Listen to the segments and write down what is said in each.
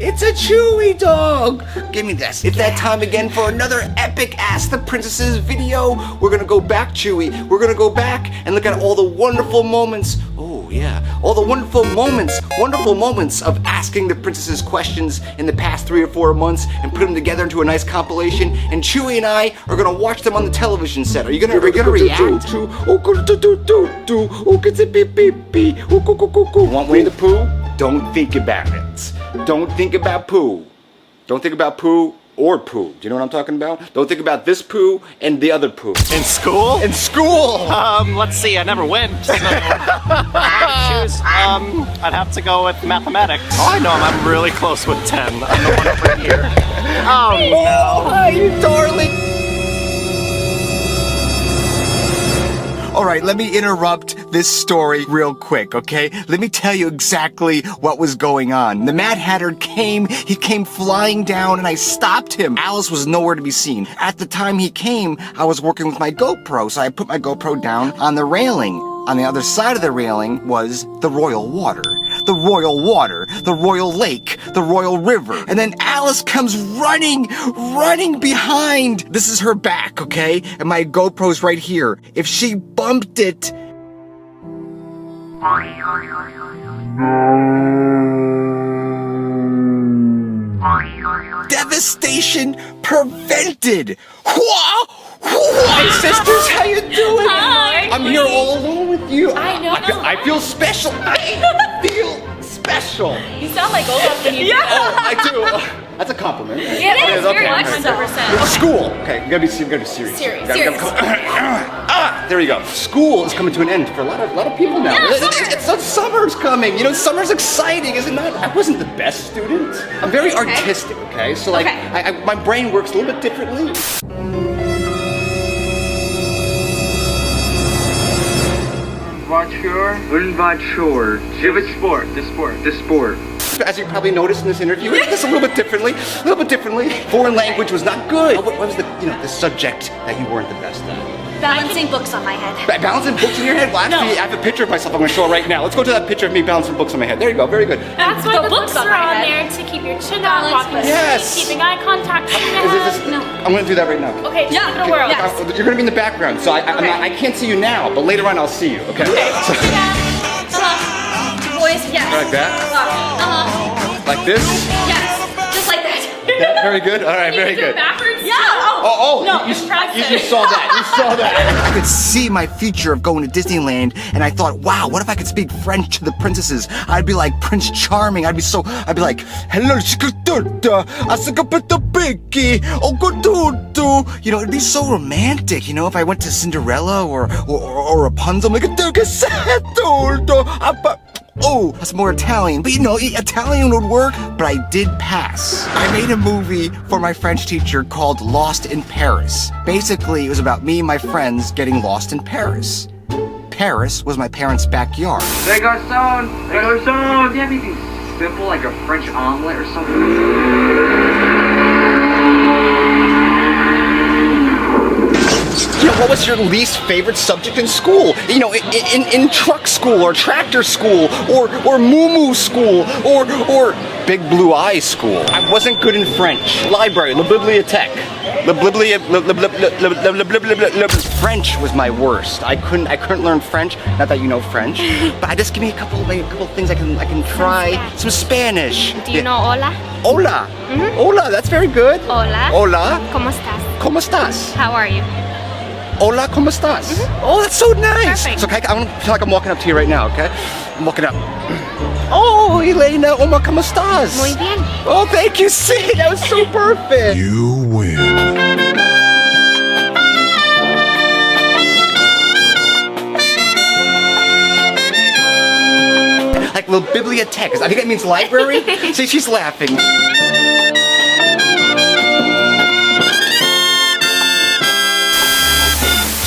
It's a Chewy dog. Give me this. It's that time again for another epic Ask the Princesses video. We're gonna go back, Chewy. We're gonna go back and look at all the wonderful moments. Oh yeah, all the wonderful moments of asking the princesses questions in the past 3 or 4 months and put them together into a nice compilation. And Chewy and I are gonna watch them on the television set. Are you gonna react? Want Winnie the Pooh? Don't think about it. Don't think about poo. Don't think about poo or poo. Do you know what I'm talking about? Don't think about this poo and the other poo. In school? In school! Let's see, I never went. So I'd have to go with mathematics. Oh, I know I'm really close with 10. I'm the one over here. Oh, no. Hi, you darling. All right, let me interrupt this story real quick, okay? Let me tell you exactly what was going on. The Mad Hatter came, he came flying down and I stopped him. Alice was nowhere to be seen. At the time he came, I was working with my GoPro, so I put my GoPro down on the railing. On the other side of the railing was the royal water, the royal lake, the royal river. And then Alice comes running behind. This is her back, okay? And my GoPro's right here. If she bumped it... Devastation prevented! Hi, sisters, how you doing? Hi. I'm here all alone with you. I know. I feel special. I feel special. You sound like Olaf when you do that. Oh, I do. That's a compliment. Yeah, it is. You're 100%. School. Okay, you gotta be serious. Serious. There you go. School is coming to an end for a lot of people now. Yeah, Summer's coming. You know, summer's exciting, is it not? I wasn't the best student. I'm very artistic. Okay, so like, my brain works a little bit differently. Unbotshore. The sport. As you probably noticed in this interview, it's a little bit differently. Foreign language was not good. What was the subject that you weren't the best at? Balancing books on my head. Balancing books in your head? Well, actually, I have a picture of myself I'm going to show it right now. Let's go to that picture of me balancing books on my head. There you go, very good. That's why the books are on there to keep your chin up, walking Yes. straight, keeping eye contact. No. I'm going to do that right now. Okay, just give it a whirl. Yes. You're going to be in the background, so I can't see you now, but later on I'll see you, okay? So, Voice, yes. like that? Like this? Yes. Just like that. Very good. All right, very good. Backwards? Yeah. No, you saw that. You saw that. I could see my future of going to Disneyland, and I thought, wow, what if I could speak French to the princesses? I'd be like Prince Charming. I'd be like, hello, you know, it'd be so romantic, you know, if I went to Cinderella or Rapunzel, I'm like, oh, that's more Italian. But you know, Italian would work, but I did pass. I made a movie for my French teacher called Lost in Paris. Basically, it was about me and my friends getting lost in Paris. Paris was my parents' backyard. Hey, Carlson! Do you have anything simple like a French omelet or something? You know, what was your least favorite subject in school? You know, in truck school or tractor school or moo-moo school or big blue eye school. I wasn't good in French. Library, la bibliothèque. French was my worst. I couldn't learn French. Not that you know French, but just give me a couple things I can try. Some Spanish. Do you know hola? Hola. Hola, that's very good. Hola. Hola. ¿Cómo estás? ¿Cómo estás? How are you? Hola, ¿cómo estás? Oh, that's so nice. Perfect. So I feel like I'm walking up to you right now, okay? I'm walking up. Oh, Elena, hola, ¿cómo estás? Muy bien. Oh, thank you, see, that was so perfect. You win. Like little bibliothèque. I think that means library. See, she's laughing.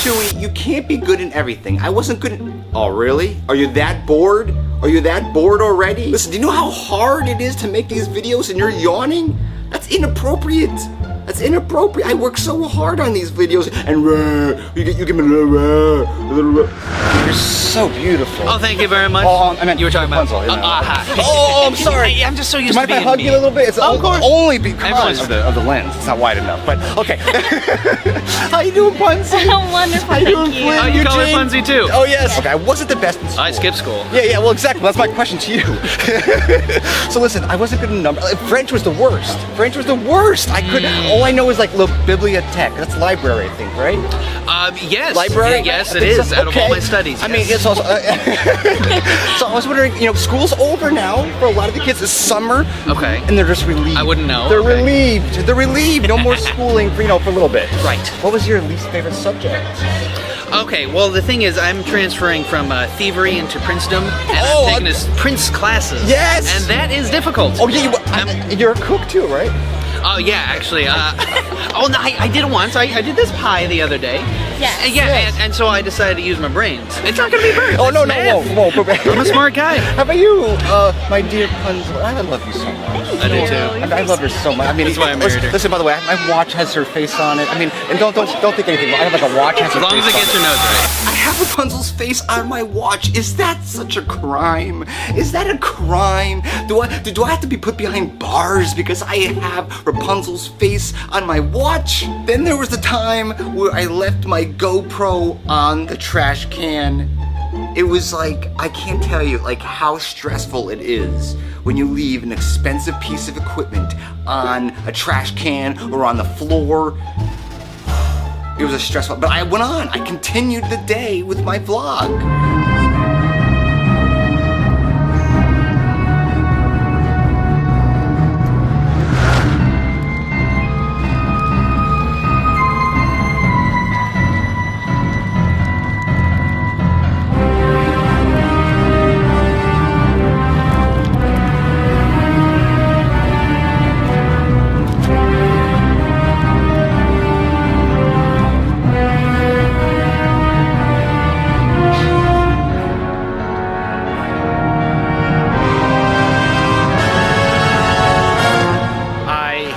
Chewy, you can't be good in everything. I wasn't good in... Oh, really? Are you that bored? Are you that bored already? Listen, do you know how hard it is to make these videos and you're yawning? That's inappropriate. That's inappropriate. I work so hard on these videos, and you give me You're so beautiful. Oh, thank you very much. Oh, I meant you were talking about Rapunzel, you know. hi. Oh, I'm sorry. I'm just so used Do you mind to if I being hug me. you a little bit? It's Of course. only because Everyone's- of the lens. It's not wide enough, but okay. How you doing, Bunsy? Wonderful, How you doing, thank you. Flynn? Oh, you call her Eugene? Bunsy too? Oh, yes. Okay, I wasn't the best in school. I skipped school. Yeah, well, exactly. That's my question to you. So listen, I wasn't good in numbers. French was the worst. French was the worst. I couldn't. All I know is like Le Bibliothèque. That's library, I think, right? Yes. Library? Yes, I it think is. so. Out of all Okay. my studies. I mean, yes. it's also. So I was wondering, school's over now for a lot of the kids. It's summer. Okay. And they're just relieved. I wouldn't know. They're Okay. relieved. They're relieved. No more schooling for for a little bit. Right. What was your least favorite subject? Okay, well, the thing is, I'm transferring from thievery into princedom, and Oh, I'm taking this prince classes. Yes! And that is difficult. Oh yeah, you're a cook too, right? Oh, yeah, actually. Oh, no, I did it once. I did this pie the other day. Yes. Yeah, Yes. and so I decided to use my brains. It's not going to be burnt. Oh no, It's math. whoa. I'm a smart guy. How about you, my dear Punzel? I love you so much. I do too. I love her so much. I mean, That's why I married her. Listen, by the way, my watch has her face on it. I mean, and don't think anything. I have like a watch has her As long as face it gets on your nose right. I have Rapunzel's face on my watch. Is that such a crime? Is that a crime? Do I have to be put behind bars because I have Rapunzel's face on my watch? Then there was the time where I left my GoPro on the trash can. It was like, I can't tell you like how stressful it is when you leave an expensive piece of equipment on a trash can or on the floor. It was a stressful, but I went on. I continued the day with my vlog.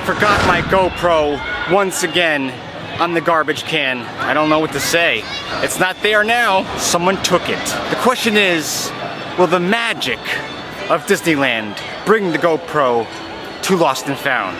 Forgot my GoPro once again on the garbage can. I don't know what to say. It's not there now. Someone took it. The question is, will the magic of Disneyland bring the GoPro to Lost and Found?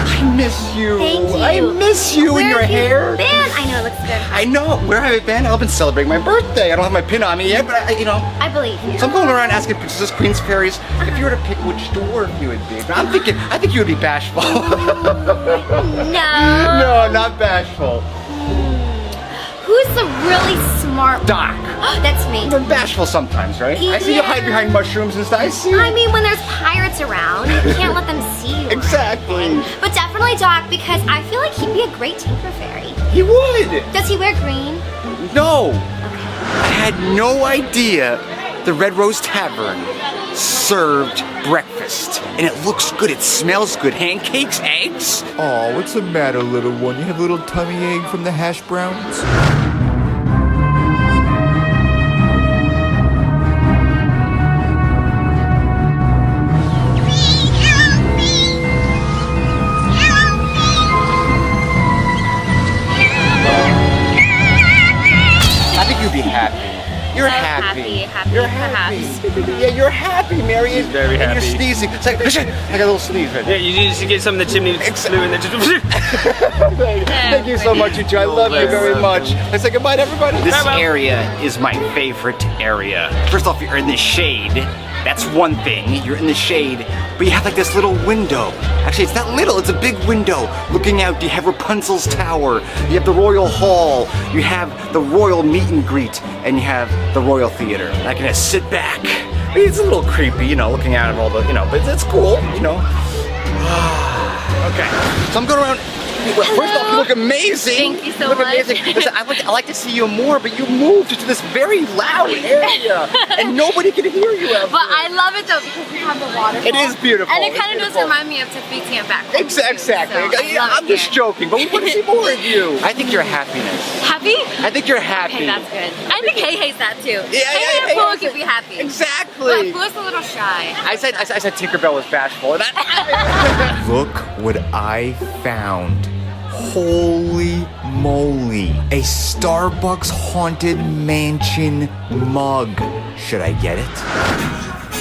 I miss you. Thank you. I miss you and your Where have you hair. been? I know it looks good. I know. Where have I been? I've been celebrating my birthday. I don't have my pin on me yet, but I believe you. So I'm going around asking princesses, queens, fairies, if you were to pick which dwarf you would be. But I think you would be bashful. No. No, not bashful. Who's the really smart one? Doc. That's me. You're bashful sometimes, right? I see you Yeah. hide behind mushrooms and stuff. I see. I mean, when there's pirates around, you can't let them see you. or Exactly. anything. But definitely Doc, because I feel like he'd be a great Tinker Fairy. He would. Does he wear green? No. I had no idea the Red Rose Tavern served breakfast. And it looks good. It smells good. Pancakes, eggs. Oh, what's the matter, little one? You have a little tummy ache from the hash browns? I think you'd be happy. You're So happy. happy, You're perhaps. happy. Yeah, you're happy, Mary. Very and happy. You're sneezing. It's like, I got a little sneeze right Yeah, there. you need to get some of the chimney flue and then just. Thank you so much, you two. I love you very much. Let's say goodbye to everybody. This Farewell. area is my favorite area. First off, you're in the shade. That's one thing. You're in the shade, but you have like this little window. Actually, it's not little, it's a big window. Looking out, you have Rapunzel's Tower, you have the Royal Hall, you have the Royal Meet and Greet, and you have the Royal Theater. And I can just sit back. I mean, it's a little creepy, looking out at all the, but it's cool, Okay, so I'm going around. First off, you look amazing. Thank you so look much. Amazing. Listen, I like to see you more, but you moved to this very loud area, and nobody can hear you ever. But I love it though because we have the waterfall. It is beautiful. And it It's kind of does beautiful. remind me of Tafiti and back home. Exactly. So I love I'm it just here. joking, but we want to see more of you. I think you're happiness. Happy? I think you're happy. Okay, that's good. I think Hey Hey's that too. Yeah, Hey yeah, and Pooh yeah. could be happy. Exactly. But Pooh's a little shy. I said Tinkerbell was bashful. And Look what I found. Holy moly. A Starbucks Haunted Mansion mug. Should I get it?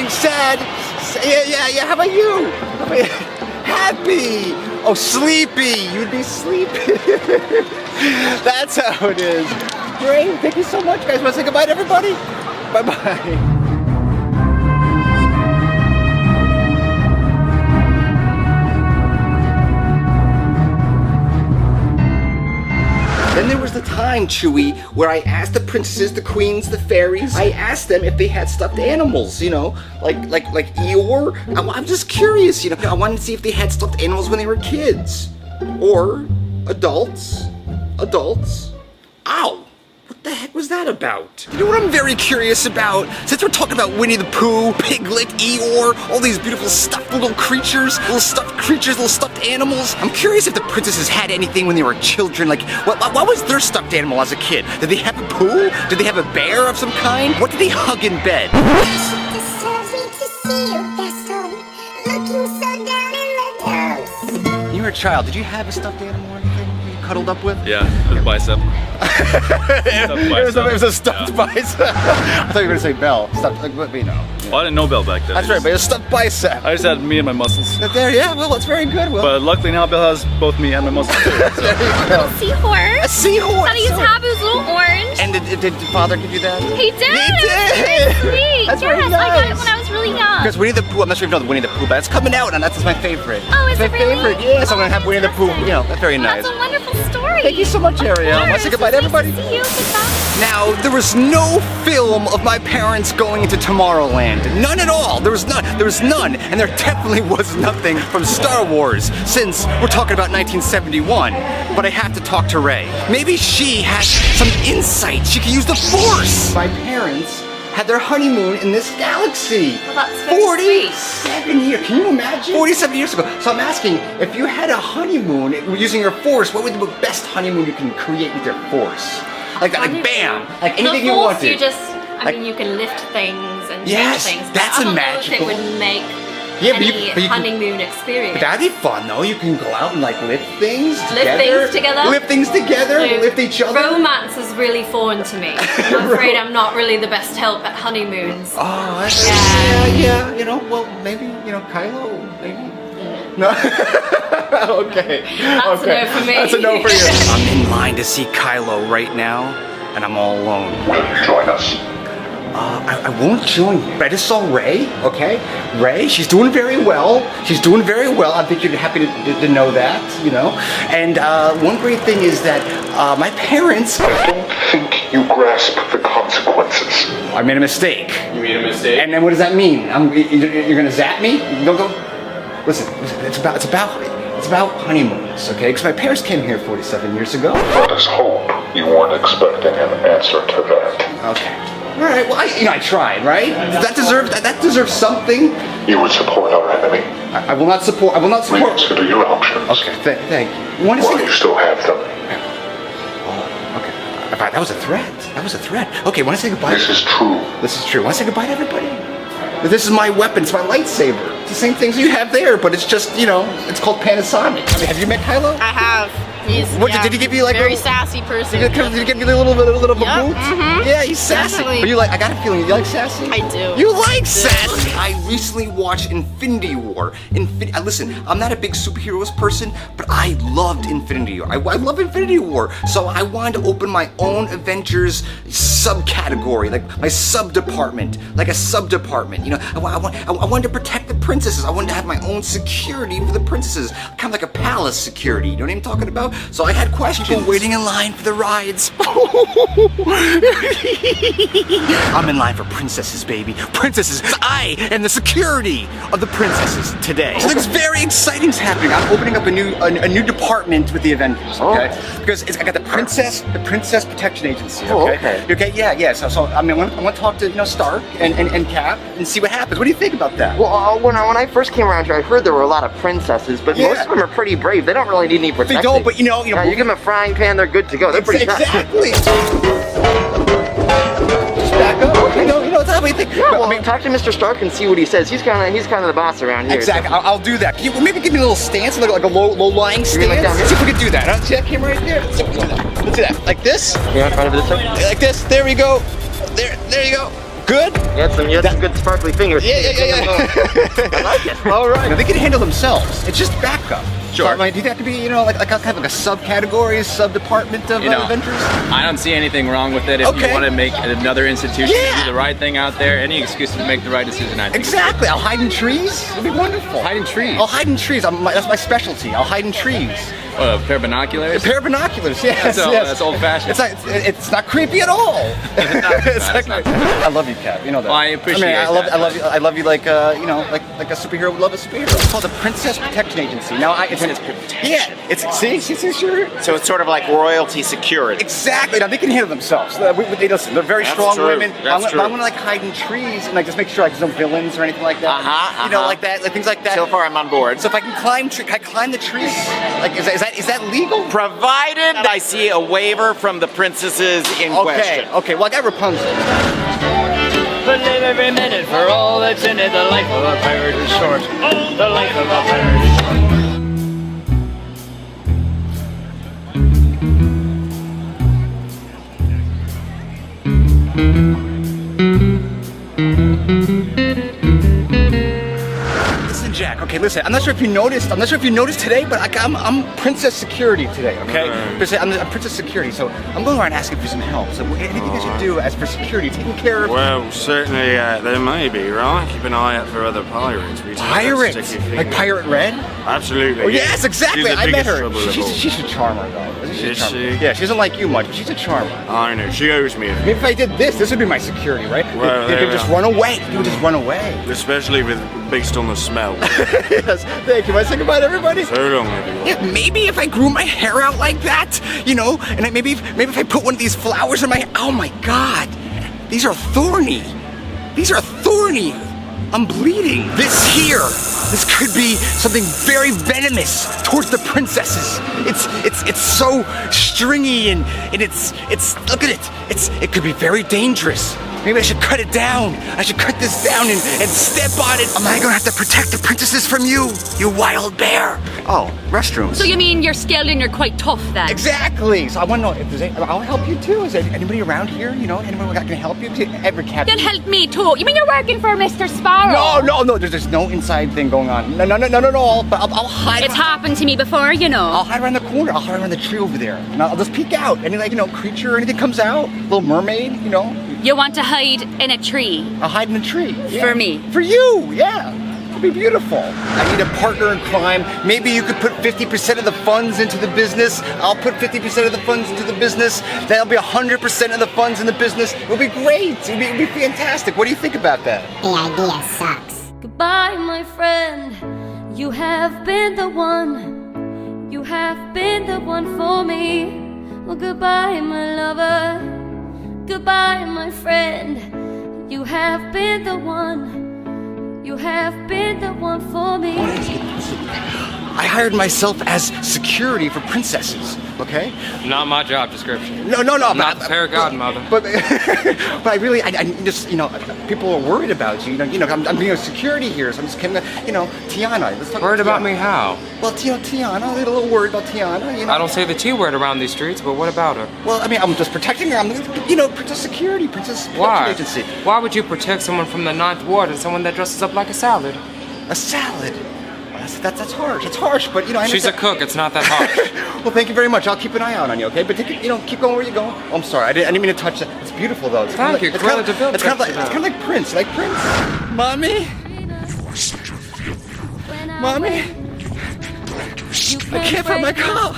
Sad. Yeah. How about you? Happy. Oh, sleepy. You'd be sleepy. That's how it is. Great. Thank you so much, guys. Want to say goodbye to everybody? Bye-bye. Then there was the time, Chewie, where I asked the princesses, the queens, the fairies, I asked them if they had stuffed animals, you know, like Eeyore. I'm just curious, you know. I wanted to see if they had stuffed animals when they were kids. Or adults. Ow! What the heck was that about? You know what I'm very curious about? Since we're talking about Winnie the Pooh, Piglet, Eeyore, all these beautiful stuffed little creatures, little stuffed animals, I'm curious if the princesses had anything when they were children. Like, what was their stuffed animal as a kid? Did they have a Pooh? Did they have a bear of some kind? What did they hug in bed? When you were a child, did you have a stuffed animal or anything you cuddled up with? Yeah, the bicep. It was a stuffed bicep. I thought you were going to say Bell. Stuffed, but you know. Well, I didn't know Bell back then. That's right, but it's a stuffed bicep. I just had me and my muscles. There, yeah, well, that's very good, Will. But luckily now Bell has both me and my muscles too. So. There you go. Seahorse. A seahorse. How do you have his little orange? And did father give you that? He did. He did. That's sweet. That's yes, very I got it nice. when I was really young. Because Winnie the Pooh, I'm not sure if you know the Winnie the Pooh, but it's coming out, and that's my favorite. Oh, is it's it my really? favorite. Yes, I'm Oh, gonna have Winnie the Pooh. fantastic. You know, that's very nice. That's a wonderful story. Thank you so much, Ariel. Of Want to say course. goodbye to It's nice everybody? to see you. Goodbye. Now, there was no film of my parents going into Tomorrowland. None at all. There was none. And there definitely was nothing from Star Wars, since we're talking about 1971. But I have to talk to Rey. Maybe she has some insight. She can use the Force. My parents had their honeymoon in this galaxy. Well, that's very 47 years. Can you imagine? 47 years ago. So I'm asking, if you had a honeymoon using your Force, what would be the best honeymoon you can create with your Force? Like bam, like anything you want to. You just, I mean, you can lift things and Yes, change things. But that's I a don't magical- know if it would make Yeah, but any you can- honeymoon experience. But that'd be fun though. You can go out and like lift things Lift together. things together? Lift things together. So, Lift each other. Romance is really foreign to me. I'm afraid I'm not really the best help at honeymoons. Oh, that's, Yeah. yeah. You know, well, maybe Kylo, maybe. No. Okay. That's a no for me. That's a no for you. I'm in line to see Kylo right now, and I'm all alone. Will you join us? I won't join you, but I just saw Rey, okay? Rey, she's doing very well. I think you're happy to know that, you know? And one great thing is that my parents... I don't think you grasp the consequences. I made a mistake. You made a mistake? And then what does that mean? You're gonna zap me? Don't go... Listen, it's about honeymoons, okay? Because my parents came here 47 years ago. Let us hope you weren't expecting an answer to that. Okay. All right. Well, I tried, right? That deserves something. You would support our enemy. I will not support. Reconsider your options. Okay. Thank you. You want to While see? you still have them. Oh, okay. That was a threat. Okay. Want to say goodbye? This is true. This is true. Want to say goodbye to everybody? This is my weapon. It's my lightsaber. It's the same things you have there, but it's just, you know, it's called Panasonic. I mean, have you met Kylo? I have. He's Did he give you like very a sassy person. Did he give you a little bit of a Yep, boot? mhm. Yeah, he's sassy. Definitely. But you like? I got a feeling you like sassy. I do. You like sassy. I recently watched Infinity War. Listen, I'm not a big superheroes person, but I loved Infinity War. I love Infinity War, so I wanted to open my own Avengers subcategory, like my sub-department, You know, I wanted to protect the princesses. I wanted to have my own security for the princesses, kind of like a palace security. You know what I'm talking about? So I had questions. People waiting in line for the rides. I'm in line for princesses, baby. Princesses. I am the security of the princesses today. Something's very exciting's happening. I'm opening up a new department with the Avengers. Okay, because I got the princess protection agency. Okay. Okay. Yeah. So I mean, I want to talk to Stark and Cap and see what happens. What do you think about that? Well, when I first came around here, I heard there were a lot of princesses, but most of them are pretty brave. They don't really need any protection. They don't, but you give them a frying pan, they're good to go. They're pretty exactly. Just back up. It's how we think. Yeah, well, talk to Mr. Stark and see what he says. He's kind of the boss around here. Exactly. So. I'll do that. Can you maybe give me a little stance, like a low-lying stance? Let's see if we can do that. Huh? See that camera right there? Let's do that. Like this? Yeah, try to do this way. Like this. There we go. There you go. Good? You had some good sparkly fingers. Yeah. I like it. All right. Now, they can handle themselves. It's just backup. Sure. So, do you think that could be, like a kind of like a subcategory, sub-department of Avengers? I don't see anything wrong with it. If you want to make another institution do the right thing out there, any excuse to make the right decision, I think. Exactly. I'll hide in trees. It'll be wonderful. Hide in trees? I'll hide in trees. That's my specialty. I'll hide in trees. A pair of binoculars? A pair of binoculars, yes. That's old-fashioned. It's not creepy at all. I love you, Cap. You know that. Well, I appreciate that. I love you like like a superhero would love a superhero. It's called the Princess Protection Agency. Now Princess Protection. Yeah. It's see sure. So it's sort of like royalty security. Exactly. Now they can handle themselves. Listen, they're very strong women. I'm gonna like hide in trees and just make sure there's no villains or anything like that. Like that, like things like that. So far, I'm on board. So if I can climb the trees, like is that legal? Provided I see a waiver from the princesses in question. Okay, well I got Rapunzel. But live every minute for all that's in it. The life of a pirate is short. The life of a pirate is short. Listen, Jack. Okay, listen. I'm not sure if you noticed today, but I'm Princess Security today. Okay, I'm Princess Security, so I'm going around asking for some help. So anything I should do as for security, taking care of. Well, certainly there may be, right? Keep an eye out for other pirates. Pirates? Like Pirate Red? Absolutely. Oh, yes, exactly. I met her. She's a charmer, though. Is she? Yeah, she doesn't like you much, but she's a charmer. I know. She owes me. Maybe if I did this would be my security, right? Well, you could just run away. You would just run away. Especially based on the smell. Yes. Thank you. Want to say goodbye to everybody? So long, everyone. Yeah, maybe if I grew my hair out like that, and maybe if I put one of these flowers in my hair. Oh my God, these are thorny. I'm bleeding. This could be something very venomous towards the princesses. It's so stringy and it's look at it. It could be very dangerous. Maybe I should cut it down. I should cut this down and step on it. Am I gonna have to protect the princesses from you wild bear? Oh, restrooms. So you mean you're skilled and you're quite tough then? Exactly. So I want to know if there's I'll help you too. Is there anybody around here? Anyone that can help you? Every captain. Then help me too. You mean you're working for Mr. Sparrow? No. There's no inside thing going on. No. But I'll hide. It's happened to me before, I'll hide around the corner. I'll hide around the tree over there, and I'll just peek out. Any creature or anything comes out. Little mermaid, You want to hide in a tree? I'll hide in a tree. Yeah. For me? For you, yeah. It'll be beautiful. I need a partner in crime. Maybe you could put 50% of the funds into the business. I'll put 50% of the funds into the business. That'll be 100% of the funds in the business. It'll be great. It'll be fantastic. What do you think about that? The idea sucks. Goodbye, my friend. You have been the one. You have been the one for me. Well, goodbye, my lover. Goodbye, my friend. You have been the one. You have been the one for me. I hired myself as security for princesses, okay? Not my job description. No. Not the fairy godmother. But I just, people are worried about you. I'm being a security here, so I'm just kind of, Tiana. Let's talk Worried about Tiana. me how? Well, Tiana, a little worried about Tiana, I don't say the T word around these streets, but what about her? Well, I'm just protecting her. I'm, Princess Security, Princess Why? Agency. Why would you protect someone from the 9th Ward and someone that dresses up like a salad? A salad? That's harsh. It's harsh, but I She's a cook. It's not that harsh. Well, thank you very much. I'll keep an eye out on you, okay? But keep going where you go. Oh, I'm sorry. I didn't mean to touch that. It's beautiful, though. It's Thank you. It's kind of like Prince. Like Prince. Mommy. Mommy. I can't find my car.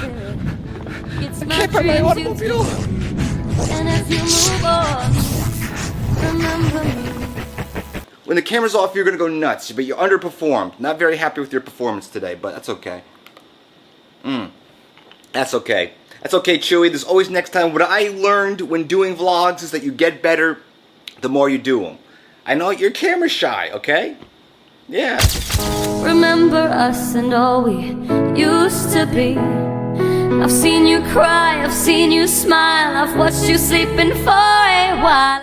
It's I can't buy my automobile. And as you move on, remember me. When the camera's off, you're gonna go nuts, but you underperformed. Not very happy with your performance today, but that's okay. That's okay. That's okay, Chewy. There's always next time. What I learned when doing vlogs is that you get better the more you do them. I know you're camera shy, okay? Yeah. Remember us and all we used to be. I've seen you cry, I've seen you smile, I've watched you sleeping for a while.